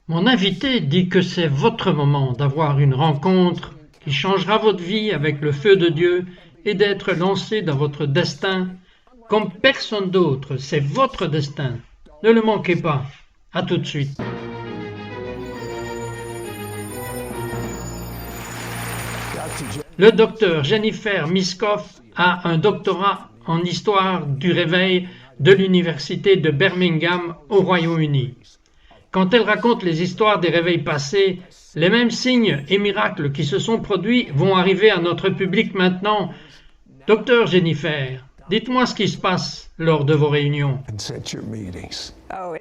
Mon invité dit que c'est votre moment d'avoir une rencontre qui changera votre vie avec le feu de Dieu et d'être lancé dans votre destin comme personne d'autre. C'est votre destin. Ne le manquez pas. À tout de suite. Le docteur Jennifer Miskoff a un doctorat en histoire du réveil de l'université de Birmingham au Royaume-Uni. Quand elle raconte les histoires des réveils passés, les mêmes signes et miracles qui se sont produits vont arriver à notre public maintenant. Docteur Jennifer, dites-moi ce qui se passe lors de vos réunions.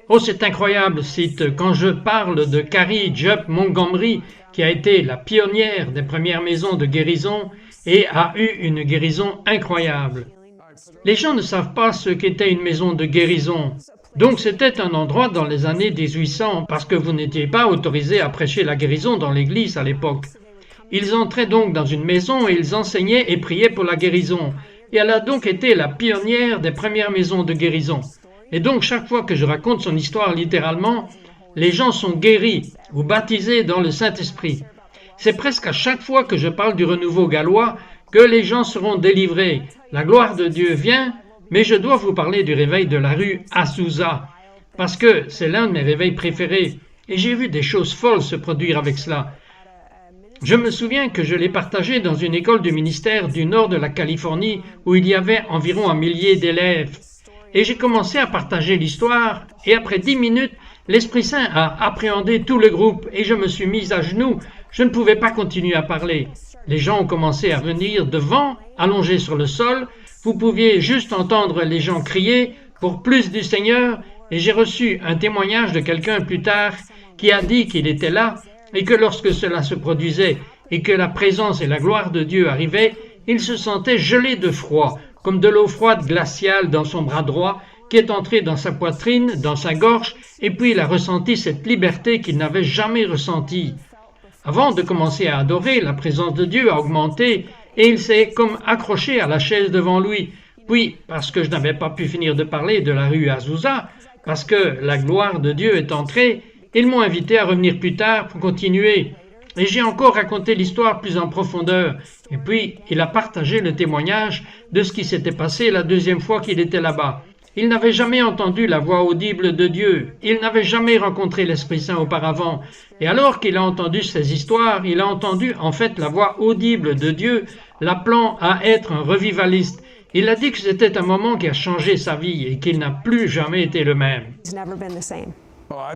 Oh, c'est incroyable, cite, quand je parle de Carrie Jupp Montgomery, qui a été la pionnière des premières maisons de guérison et a eu une guérison incroyable. Les gens ne savent pas ce qu'était une maison de guérison. Donc c'était un endroit dans les années 1800 parce que vous n'étiez pas autorisé à prêcher la guérison dans l'église à l'époque. Ils entraient donc dans une maison et ils enseignaient et priaient pour la guérison. Et elle a donc été la pionnière des premières maisons de guérison. Et donc chaque fois que je raconte son histoire littéralement, les gens sont guéris ou baptisés dans le Saint-Esprit. C'est presque à chaque fois que je parle du renouveau gallois que les gens seront délivrés. La gloire de Dieu vient, mais je dois vous parler du réveil de la rue Azusa, parce que c'est l'un de mes réveils préférés, et j'ai vu des choses folles se produire avec cela. Je me souviens que je l'ai partagé dans une école du ministère du nord de la Californie où il y avait environ 1 millier d'élèves. Et j'ai commencé à partager l'histoire, et après 10 minutes, l'Esprit Saint a appréhendé tout le groupe, et je me suis mis à genoux. Je ne pouvais pas continuer à parler. Les gens ont commencé à venir devant, allongés sur le sol. Vous pouviez juste entendre les gens crier pour plus du Seigneur, et j'ai reçu un témoignage de quelqu'un plus tard qui a dit qu'il était là, et que lorsque cela se produisait, et que la présence et la gloire de Dieu arrivaient, il se sentait gelé de froid, comme de l'eau froide glaciale dans son bras droit, qui est entrée dans sa poitrine, dans sa gorge, et puis il a ressenti cette liberté qu'il n'avait jamais ressentie. Avant de commencer à adorer, la présence de Dieu a augmenté, et il s'est comme accroché à la chaise devant lui. Puis, parce que je n'avais pas pu finir de parler de la rue Azusa, parce que la gloire de Dieu est entrée, ils m'ont invité à revenir plus tard pour continuer. Et j'ai encore raconté l'histoire plus en profondeur. Et puis, il a partagé le témoignage de ce qui s'était passé la deuxième fois qu'il était là-bas. Il n'avait jamais entendu la voix audible de Dieu. Il n'avait jamais rencontré l'Esprit Saint auparavant. Et alors qu'il a entendu ces histoires, il a entendu en fait la voix audible de Dieu, l'appelant à être un revivaliste. Il a dit que c'était un moment qui a changé sa vie et qu'il n'a plus jamais été le même.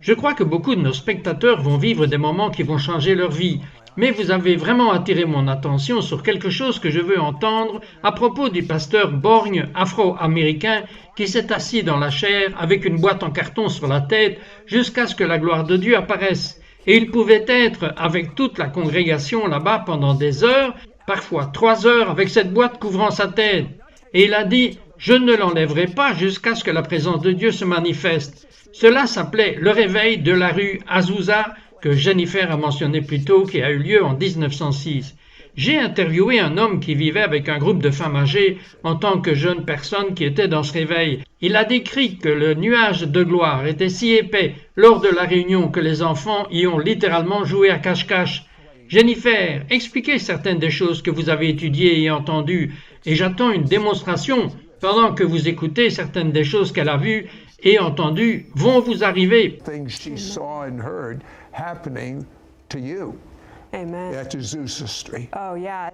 Je crois que beaucoup de nos spectateurs vont vivre des moments qui vont changer leur vie. Mais vous avez vraiment attiré mon attention sur quelque chose que je veux entendre à propos du pasteur borgne afro-américain qui s'est assis dans la chair avec une boîte en carton sur la tête jusqu'à ce que la gloire de Dieu apparaisse. Et il pouvait être avec toute la congrégation là-bas pendant des heures, parfois 3 heures avec cette boîte couvrant sa tête. Et il a dit « Je ne l'enlèverai pas jusqu'à ce que la présence de Dieu se manifeste ». Cela s'appelait le réveil de la rue Azusa, que Jennifer a mentionné plus tôt, qui a eu lieu en 1906. J'ai interviewé un homme qui vivait avec un groupe de femmes âgées en tant que jeune personne qui était dans ce réveil. Il a décrit que le nuage de gloire était si épais lors de la réunion que les enfants y ont littéralement joué à cache-cache. Jennifer, expliquez certaines des choses que vous avez étudiées et entendues, et j'attends une démonstration pendant que vous écoutez certaines des choses qu'elle a vues et entendues vont vous arriver.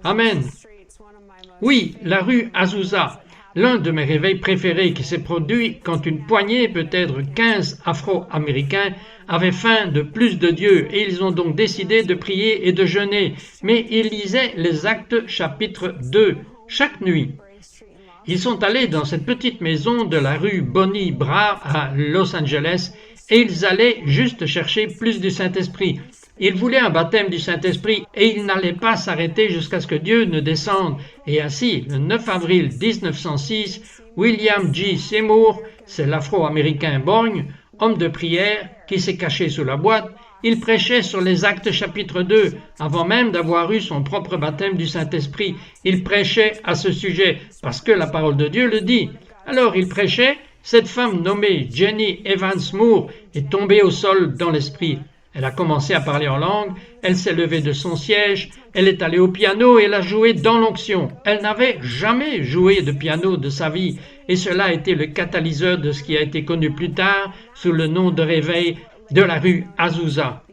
Amen. Oui, la rue Azusa, l'un de mes réveils préférés qui s'est produit quand une poignée, peut-être 15 Afro-Américains, avaient faim de plus de Dieu et ils ont donc décidé de prier et de jeûner. Mais ils lisaient les Actes chapitre 2 chaque nuit. Ils sont allés dans cette petite maison de la rue Bonnie Brae à Los Angeles et ils allaient juste chercher plus du Saint-Esprit. Ils voulaient un baptême du Saint-Esprit et ils n'allaient pas s'arrêter jusqu'à ce que Dieu ne descende. Et ainsi, le 9 avril 1906, William G. Seymour, c'est l'Afro-Américain borgne, homme de prière qui s'est caché sous la boîte, il prêchait sur les Actes chapitre 2, avant même d'avoir eu son propre baptême du Saint-Esprit. Il prêchait à ce sujet, parce que la parole de Dieu le dit. Alors il prêchait, cette femme nommée Jenny Evans Moore est tombée au sol dans l'esprit. Elle a commencé à parler en langue, elle s'est levée de son siège, elle est allée au piano et elle a joué dans l'onction. Elle n'avait jamais joué de piano de sa vie et cela a été le catalyseur de ce qui a été connu plus tard sous le nom de réveil de la rue Azusa.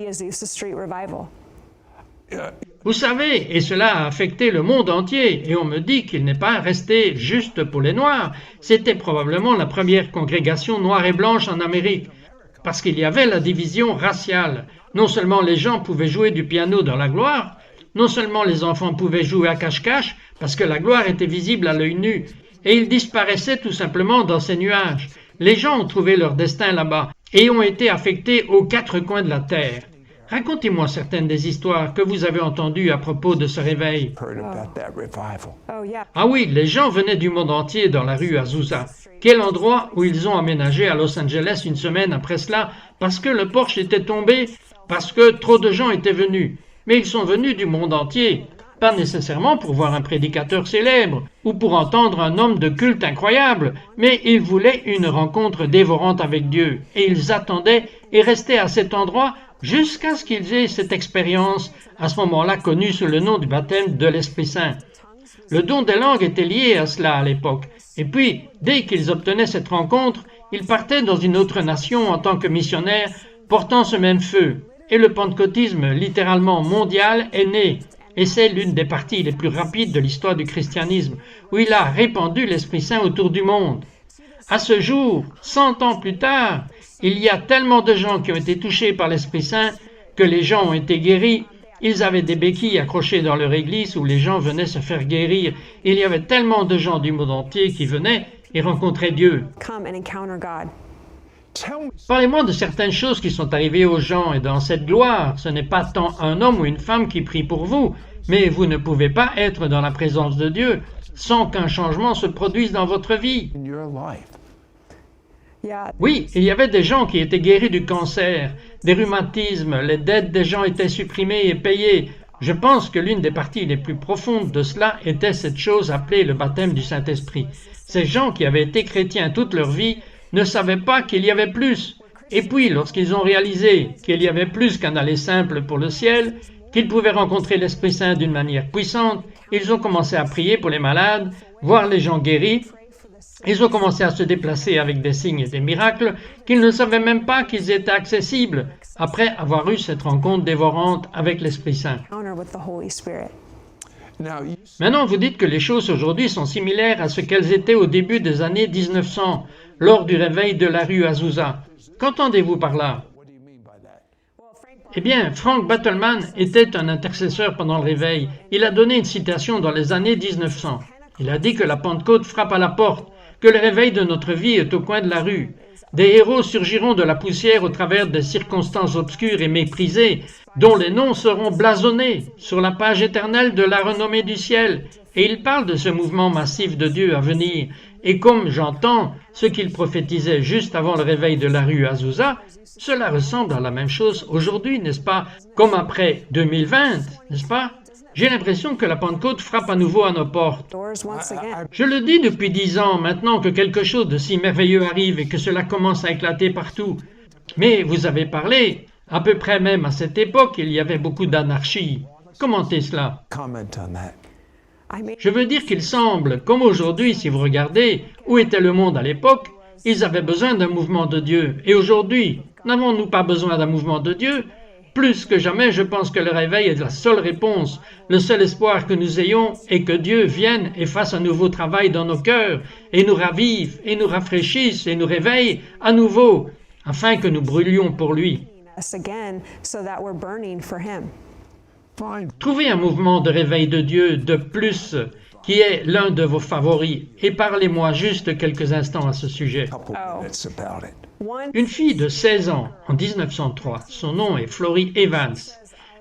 Vous savez, et cela a affecté le monde entier, et on me dit qu'il n'est pas resté juste pour les Noirs. C'était probablement la première congrégation noire et blanche en Amérique, parce qu'il y avait la division raciale. Non seulement les gens pouvaient jouer du piano dans la gloire, non seulement les enfants pouvaient jouer à cache-cache, parce que la gloire était visible à l'œil nu, et ils disparaissaient tout simplement dans ces nuages. Les gens ont trouvé leur destin là-bas, et ont été affectés aux quatre coins de la terre. Racontez-moi certaines des histoires que vous avez entendues à propos de ce réveil. Ah oui, les gens venaient du monde entier dans la rue Azusa. Quel endroit où ils ont aménagé à Los Angeles une semaine après cela, parce que le porche était tombé, parce que trop de gens étaient venus. Mais ils sont venus du monde entier, pas nécessairement pour voir un prédicateur célèbre, ou pour entendre un homme de culte incroyable, mais ils voulaient une rencontre dévorante avec Dieu, et ils attendaient et restaient à cet endroit jusqu'à ce qu'ils aient cette expérience, à ce moment-là connue sous le nom du baptême de l'Esprit Saint. Le don des langues était lié à cela à l'époque, et puis, dès qu'ils obtenaient cette rencontre, ils partaient dans une autre nation en tant que missionnaires, portant ce même feu, et le pentecôtisme, littéralement mondial, est né, et c'est l'une des parties les plus rapides de l'histoire du christianisme, où il a répandu l'Esprit Saint autour du monde. À ce jour, 100 ans plus tard, il y a tellement de gens qui ont été touchés par l'Esprit Saint que les gens ont été guéris. Ils avaient des béquilles accrochées dans leur église où les gens venaient se faire guérir. Il y avait tellement de gens du monde entier qui venaient et rencontraient Dieu. Parlez-moi de certaines choses qui sont arrivées aux gens et dans cette gloire. Ce n'est pas tant un homme ou une femme qui prie pour vous, mais vous ne pouvez pas être dans la présence de Dieu sans qu'un changement se produise dans votre vie. Oui, il y avait des gens qui étaient guéris du cancer, des rhumatismes, les dettes des gens étaient supprimées et payées. Je pense que l'une des parties les plus profondes de cela était cette chose appelée le baptême du Saint-Esprit. Ces gens qui avaient été chrétiens toute leur vie ne savaient pas qu'il y avait plus. Et puis, lorsqu'ils ont réalisé qu'il y avait plus qu'un aller simple pour le ciel, qu'ils pouvaient rencontrer l'Esprit Saint d'une manière puissante, ils ont commencé à prier pour les malades, voir les gens guéris. Ils ont commencé à se déplacer avec des signes et des miracles qu'ils ne savaient même pas qu'ils étaient accessibles après avoir eu cette rencontre dévorante avec l'Esprit Saint. Maintenant, vous dites que les choses aujourd'hui sont similaires à ce qu'elles étaient au début des années 1900, lors du réveil de la rue Azusa. Qu'entendez-vous par là? Eh bien, Frank Battleman était un intercesseur pendant le réveil. Il a donné une citation dans les années 1900. Il a dit que la Pentecôte frappe à la porte, que le réveil de notre vie est au coin de la rue. Des héros surgiront de la poussière au travers des circonstances obscures et méprisées, dont les noms seront blasonnés sur la page éternelle de la renommée du ciel. Et il parle de ce mouvement massif de Dieu à venir. Et comme j'entends ce qu'il prophétisait juste avant le réveil de la rue Azusa, cela ressemble à la même chose aujourd'hui, n'est-ce pas? Comme après 2020, n'est-ce pas? J'ai l'impression que la Pentecôte frappe à nouveau à nos portes. Je le dis depuis 10 ans maintenant que quelque chose de si merveilleux arrive et que cela commence à éclater partout. Mais vous avez parlé, à peu près même à cette époque, il y avait beaucoup d'anarchie. Commentez cela. Je veux dire qu'il semble, comme aujourd'hui, si vous regardez, où était le monde à l'époque, ils avaient besoin d'un mouvement de Dieu. Et aujourd'hui, n'avons-nous pas besoin d'un mouvement de Dieu? Plus que jamais, je pense que le réveil est la seule réponse. Le seul espoir que nous ayons est que Dieu vienne et fasse un nouveau travail dans nos cœurs, et nous ravive, et nous rafraîchisse, et nous réveille à nouveau, afin que nous brûlions pour lui. Trouvez un mouvement de réveil de Dieu de plus qui est l'un de vos favoris, et parlez-moi juste quelques instants à ce sujet. Une fille de 16 ans, en 1903, son nom est Florie Evans.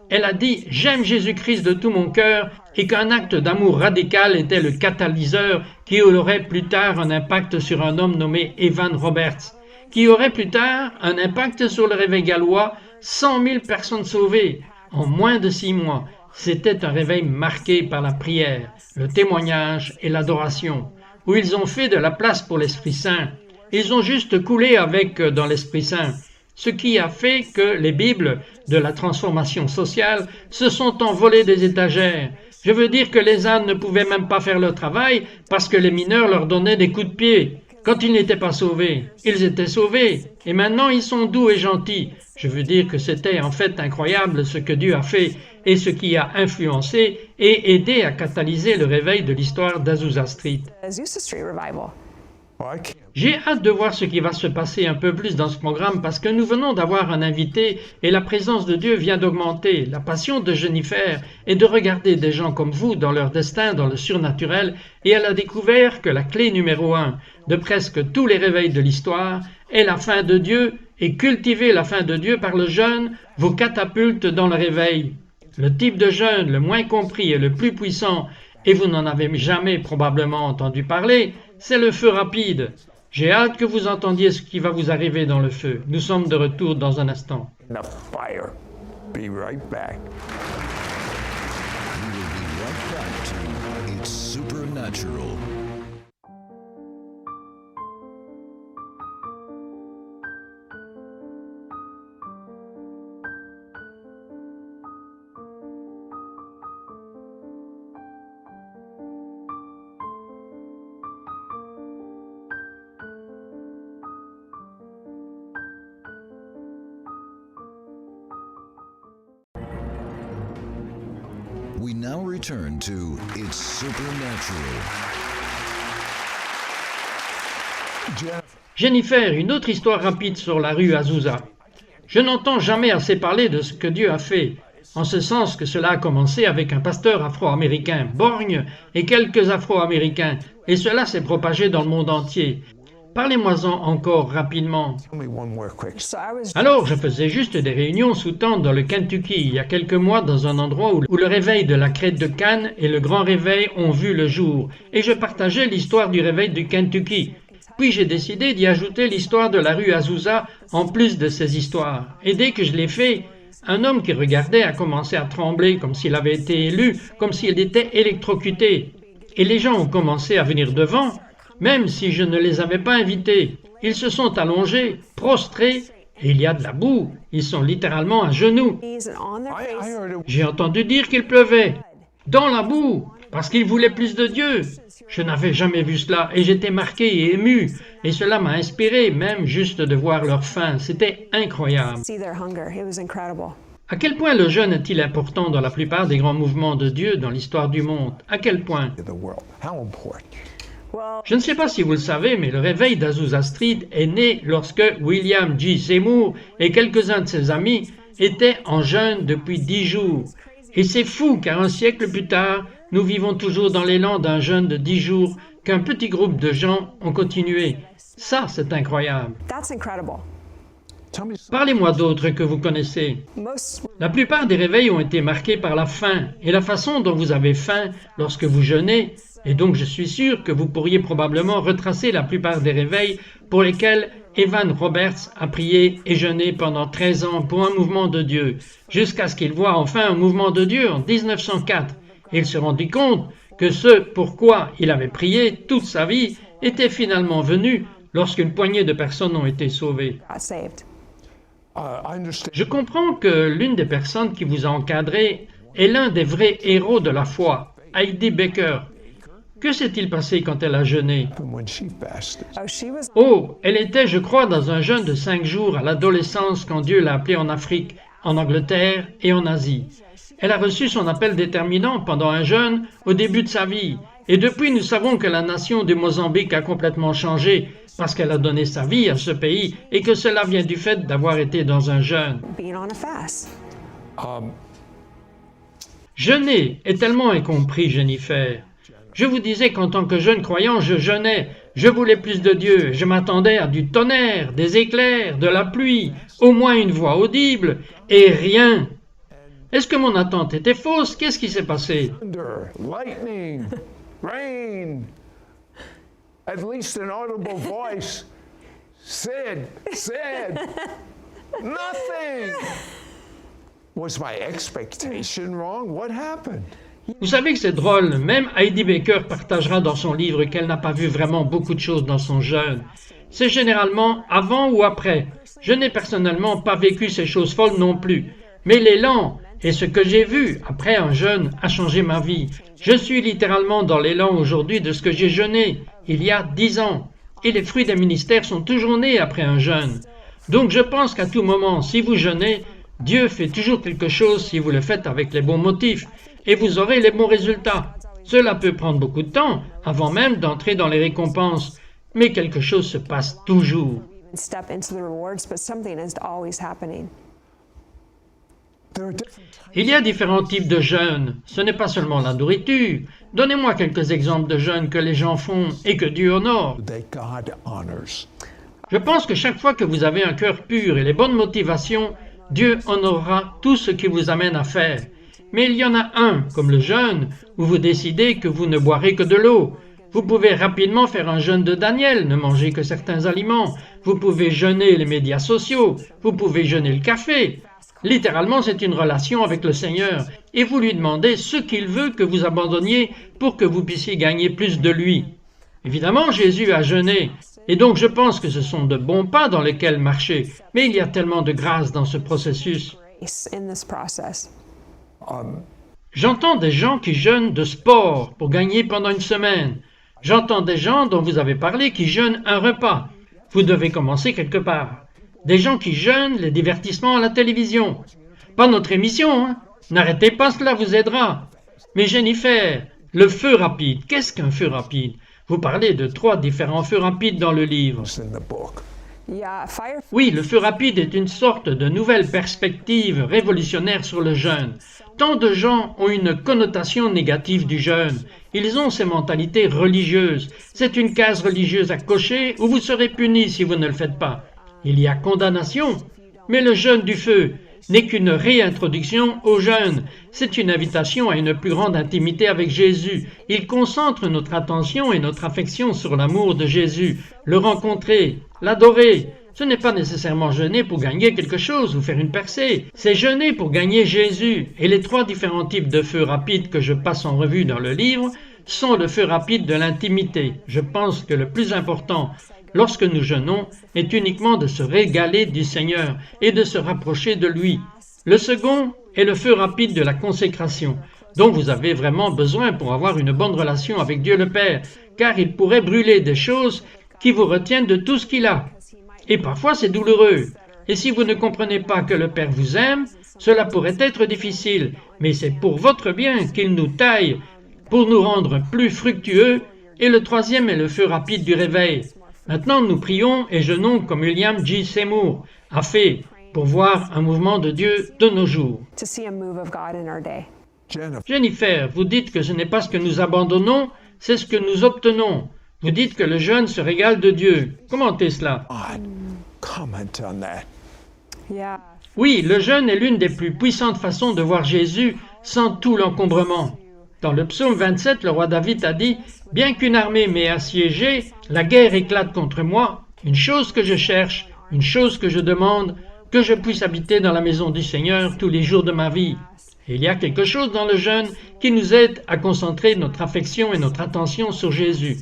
Elle a dit « J'aime Jésus-Christ de tout mon cœur » et qu'un acte d'amour radical était le catalyseur qui aurait plus tard un impact sur un homme nommé Evan Roberts, qui aurait plus tard un impact sur le réveil gallois, 100 000 personnes sauvées en moins de 6 mois. C'était un réveil marqué par la prière, le témoignage et l'adoration, où ils ont fait de la place pour l'Esprit Saint. Ils ont juste coulé avec dans l'Esprit Saint. Ce qui a fait que les Bibles de la transformation sociale se sont envolées des étagères. Je veux dire que les ânes ne pouvaient même pas faire leur travail parce que les mineurs leur donnaient des coups de pied. Quand ils n'étaient pas sauvés, ils étaient sauvés. Et maintenant, ils sont doux et gentils. Je veux dire que c'était en fait incroyable ce que Dieu a fait et ce qui a influencé et aidé à catalyser le réveil de l'histoire d'Azusa Street. J'ai hâte de voir ce qui va se passer un peu plus dans ce programme parce que nous venons d'avoir un invité et la présence de Dieu vient d'augmenter. La passion de Jennifer est de regarder des gens comme vous dans leur destin, dans le surnaturel, et elle a découvert que la clé numéro 1 de presque tous les réveils de l'histoire est la fin de Dieu, et cultiver la fin de Dieu par le jeûne vous catapulte dans le réveil. Le type de jeûne le moins compris et le plus puissant, et vous n'en avez jamais probablement entendu parler, c'est le feu rapide. J'ai hâte que vous entendiez ce qui va vous arriver dans le feu. Nous sommes de retour dans un instant. The fire. Be right back. We will be right back to It's Supernatural. We now return to It's Supernatural. Jennifer, une autre histoire rapide sur la rue Azusa. Je n'entends jamais assez parler de ce que Dieu a fait, en ce sens que cela a commencé avec un pasteur afro-américain, borgne, et quelques afro-américains, et cela s'est propagé dans le monde entier. Parlez-moi-en encore rapidement. Tell me one more quick. Alors, je faisais juste des réunions sous tente dans le Kentucky il y a quelques mois dans un endroit où le réveil de la crête de Cannes et le grand réveil ont vu le jour, et je partageais l'histoire du réveil du Kentucky. Puis j'ai décidé d'y ajouter l'histoire de la rue Azusa en plus de ces histoires. Et dès que je l'ai fait, un homme qui regardait a commencé à trembler comme s'il avait été élu, comme s'il était électrocuté. Et les gens ont commencé à venir devant, même si je ne les avais pas invités. Ils se sont allongés, prostrés, et il y a de la boue. Ils sont littéralement à genoux. I heard it. J'ai entendu dire qu'il pleuvait. Dans la boue, parce qu'ils voulaient plus de Dieu. Je n'avais jamais vu cela, et j'étais marqué et ému. Et cela m'a inspiré, même juste de voir leur faim. C'était incroyable. See their hunger. It was incredible. À quel point le jeûne est-il important dans la plupart des grands mouvements de Dieu dans l'histoire du monde? À quel point? The world. How important. Well, Je ne sais pas si vous le savez, mais le réveil d'Azusa Street est né lorsque William G. Seymour et quelques-uns de ses amis étaient en jeûne depuis 10 jours. Et c'est fou car un siècle plus tard, nous vivons toujours dans l'élan d'un jeûne de 10 jours qu'un petit groupe de gens ont continué. Ça, c'est incroyable. that's incredible. Tell me. Parlez-moi d'autres que vous connaissez. Most La plupart des réveils ont été marqués par la faim et la façon dont vous avez faim lorsque vous jeûnez, et donc je suis sûr que vous pourriez probablement retracer la plupart des réveils pour lesquels Evan Roberts a prié et jeûné pendant 13 ans pour un mouvement de Dieu, jusqu'à ce qu'il voie enfin un mouvement de Dieu en 1904. Et il se rendit compte que ce pourquoi il avait prié toute sa vie était finalement venu lorsqu'une poignée de personnes ont été sauvées. got saved. I understand. Je comprends que l'une des personnes qui vous a encadré est l'un des vrais héros de la foi, Heidi Baker. Que s'est-il passé quand elle a jeûné? When she fasted. Oh, she was. Oh, elle était, je crois, dans un jeûne de 5 jours à l'adolescence quand Dieu l'a appelée en Afrique, en Angleterre et en Asie. Elle a reçu son appel déterminant pendant un jeûne au début de sa vie. Et depuis, nous savons que la nation du Mozambique a complètement changé parce qu'elle a donné sa vie à ce pays et que cela vient du fait d'avoir été dans un jeûne. Being on a fast. Jeûner est tellement incompris, Jennifer. Je vous disais qu'en tant que jeune croyant, je jeûnais. Je voulais plus de Dieu. Je m'attendais à du tonnerre, des éclairs, de la pluie, au moins une voix audible, et rien. Est-ce que mon attente était fausse? Qu'est-ce qui s'est passé? Thunder, lightning, rain. At least an audible voice said, nothing. Was my expectation wrong? What happened? Vous savez que c'est drôle, même Heidi Baker partagera dans son livre qu'elle n'a pas vu vraiment beaucoup de choses dans son jeûne. C'est généralement avant ou après. Je n'ai personnellement pas vécu ces choses folles non plus. Mais l'élan et ce que j'ai vu après un jeûne a changé ma vie. Je suis littéralement dans l'élan aujourd'hui de ce que j'ai jeûné il y a 10 ans. Et les fruits des ministères sont toujours nés après un jeûne. Donc je pense qu'à tout moment, si vous jeûnez, Dieu fait toujours quelque chose si vous le faites avec les bons motifs, et vous aurez les bons résultats. Cela peut prendre beaucoup de temps, avant même d'entrer dans les récompenses, mais quelque chose se passe toujours. Step into the rewards, but something is always happening. There are different Il y a différents types de jeûnes. Ce n'est pas seulement la nourriture. Donnez-moi quelques exemples de jeûnes que les gens font et que Dieu honore. that God honors. Je pense que chaque fois que vous avez un cœur pur et les bonnes motivations, Dieu honorera tout ce qui vous amène à faire. Mais il y en a un, comme le jeûne, où vous décidez que vous ne boirez que de l'eau. Vous pouvez rapidement faire un jeûne de Daniel, ne manger que certains aliments. Vous pouvez jeûner les médias sociaux. Vous pouvez jeûner le café. Littéralement, c'est une relation avec le Seigneur, et vous lui demandez ce qu'il veut que vous abandonniez pour que vous puissiez gagner plus de lui. Évidemment, Jésus a jeûné, et donc je pense que ce sont de bons pas dans lesquels marcher, mais il y a tellement de grâce dans ce processus. Grace in this process. J'entends des gens qui jeûnent de sport pour gagner pendant une semaine. J'entends des gens dont vous avez parlé qui jeûnent un repas. Vous devez commencer quelque part. Des gens qui jeûnent les divertissements à la télévision. Pas notre émission, hein. N'arrêtez pas, cela vous aidera. Mais Jennifer, le feu rapide, qu'est-ce qu'un feu rapide? Vous parlez de 3 différents feux rapides dans le livre. It's in the book. Yeah, fire. Oui, le feu rapide est une sorte de nouvelle perspective révolutionnaire sur le jeûne. Tant de gens ont une connotation négative du jeûne. Ils ont ces mentalités religieuses. C'est une case religieuse à cocher où vous serez puni si vous ne le faites pas. Il y a condamnation, mais le jeûne du feu n'est qu'une réintroduction au jeûne. C'est une invitation à une plus grande intimité avec Jésus. Il concentre notre attention et notre affection sur l'amour de Jésus, le rencontrer, l'adorer. Ce n'est pas nécessairement jeûner pour gagner quelque chose ou faire une percée. C'est jeûner pour gagner Jésus. Et les 3 différents types de feux rapides que je passe en revue dans le livre sont le feu rapide de l'intimité. Je pense que le plus important lorsque nous jeûnons est uniquement de se régaler du Seigneur et de se rapprocher de lui. Le second est le feu rapide de la consécration, dont vous avez vraiment besoin pour avoir une bonne relation avec Dieu le Père, car il pourrait brûler des choses qui vous retiennent de tout ce qu'il a. Et parfois c'est douloureux. Et si vous ne comprenez pas que le Père vous aime, cela pourrait être difficile, mais c'est pour votre bien qu'il nous taille, pour nous rendre plus fructueux. Et le troisième est le feu rapide du réveil. Maintenant, nous prions et jeûnons comme William J. Seymour a fait pour voir un mouvement de Dieu de nos jours. To see a move of God in our day. Jennifer, vous dites que ce n'est pas ce que nous abandonnons, c'est ce que nous obtenons. Vous dites que le jeûne se régale de Dieu. Commentez cela. God, comment on that. Yeah. Oui, le jeûne est l'une des plus puissantes façons de voir Jésus sans tout l'encombrement. Dans le psaume 27, le roi David a dit « Bien qu'une armée m'ait assiégé, la guerre éclate contre moi. Une chose que je cherche, une chose que je demande, que je puisse habiter dans la maison du Seigneur tous les jours de ma vie. » Et il y a quelque chose dans le jeûne qui nous aide à concentrer notre affection et notre attention sur Jésus.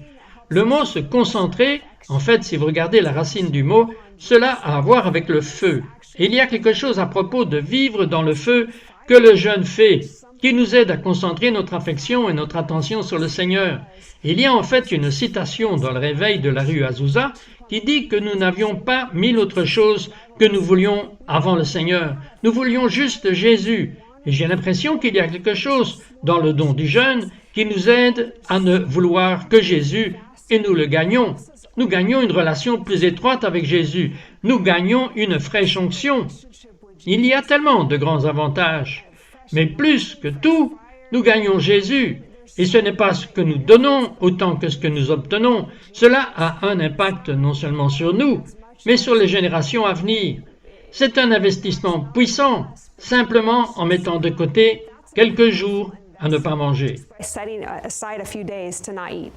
Le mot « se concentrer », en fait, si vous regardez la racine du mot, cela a à voir avec le feu. Et il y a quelque chose à propos de vivre dans le feu que le jeûne fait, qui nous aide à concentrer notre affection et notre attention sur le Seigneur. Il y a en fait une citation dans le réveil de la rue Azusa qui dit que nous n'avions pas 1000 autres choses que nous voulions avant le Seigneur. Nous voulions juste Jésus. Et j'ai l'impression qu'il y a quelque chose dans le don du jeûne qui nous aide à ne vouloir que Jésus, et nous le gagnons. Nous gagnons une relation plus étroite avec Jésus. Nous gagnons une fraîche onction. Il y a tellement de grands avantages. Mais plus que tout, nous gagnons Jésus. Et ce n'est pas ce que nous donnons autant que ce que nous obtenons. Cela a un impact non seulement sur nous, mais sur les générations à venir. C'est un investissement puissant, simplement en mettant de côté quelques jours à ne pas manger. Setting aside a few days to not eat.